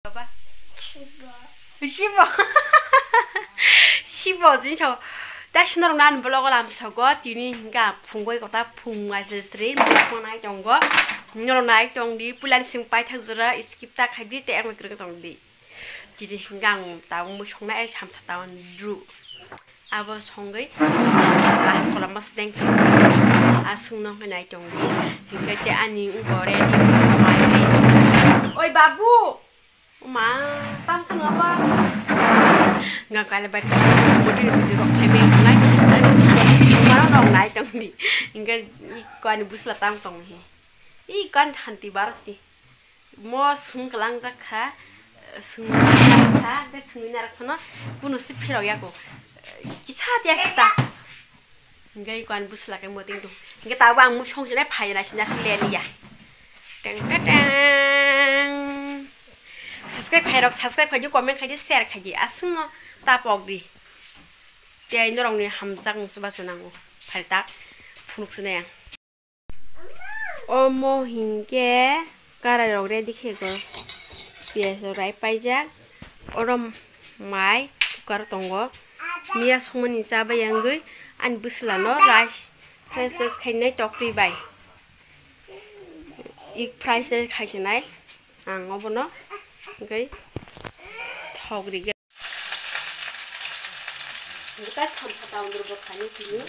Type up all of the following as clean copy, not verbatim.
Apa? 15 15 진짜 다시너랑 나는 블로그 남서고 뒤니가 풍고이 거다 풍아스스트리 뭐나이 정거 너랑 나이 정디 플랜 심파이 타즈라 스킵다 카디 때 아무 그런 정디 뒤니 강 다운 뭐 정말 잠차 다운 루 아버 성의 라스 콜람버스 땡 아승노 나이 정디 그게 때 아니 우거래 oi babu ma tam sang apa nggak kalah baik budi budi kok kebe naik mana dong naik dong di hingga ikan bus latam tong he ikan hanti bar sih mau sung kelang zakha sung zakha deh sung ini nak mana punuh si pirog ya ko kisah dia sita hingga ikan bus lagi mau tinggal hingga tahu bang musuh jadi payah nasi nasi leli ya teng teng subscribe khaju comment khaju share khaju asung ta pok di te norong ni hamjang suba sunango phalta phunuk sune omo hingke kara rog re dikhego pies rai paijak orom mai kukar tongo mia somoni chaba yangui an buslano rice prices khainai chokri bai ik prices khaisnai ang obono okay thogri ge kita sampai undur berkani dulu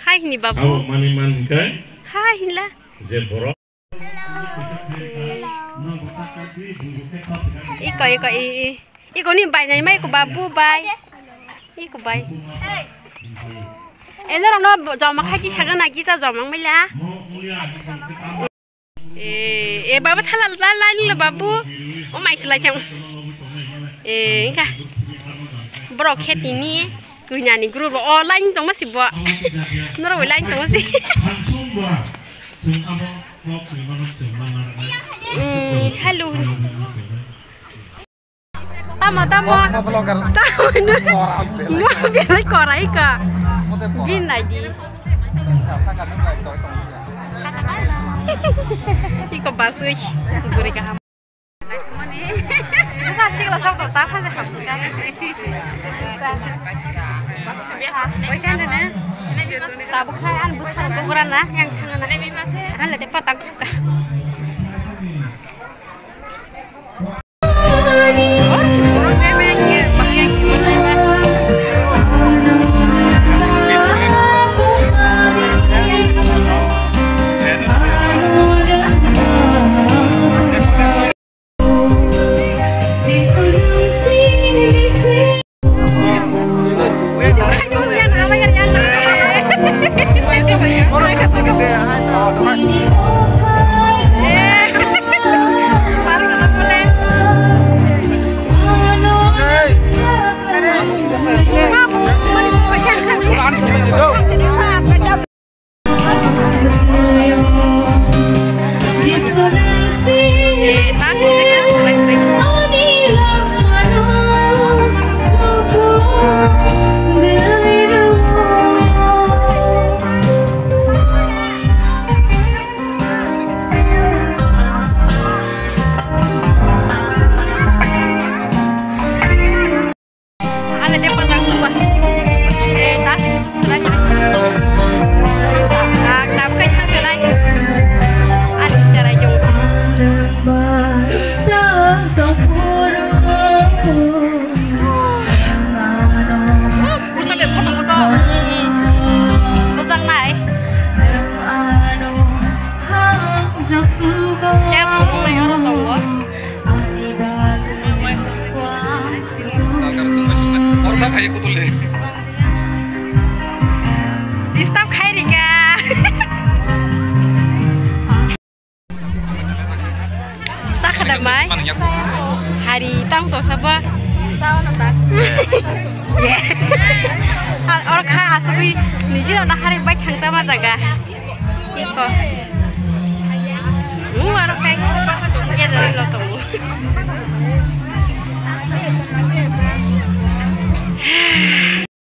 Hai ini babu. Sao maniman kai? Hai lah. Zebro. Iko ni bay này mấy của babu bay. Iko bay. Em nó nó dòng mà khai chi sáng này chi sao dòng mà mấy lá. Babu thay la là babu. Mày sẽ lại chăng? Cái bro khét ini. Cứ nhà này group online tông mà xí bọ, nó rồi online tông mà xí. Hello. Tamo. Mau biar korai ka. Bin lagi. Iko basuh, gurih kaham. Masa sih kalau sok tak apa sih kamu kan? Tabuk kan bukan ukuran lah yang tangan ada patang suka. खायो कुतुलले डिस्टर्ब खाइरिका साखदामाय hari tang to saba sao na ta ye or kha asui niji na hari bai thangsa ma jaga iko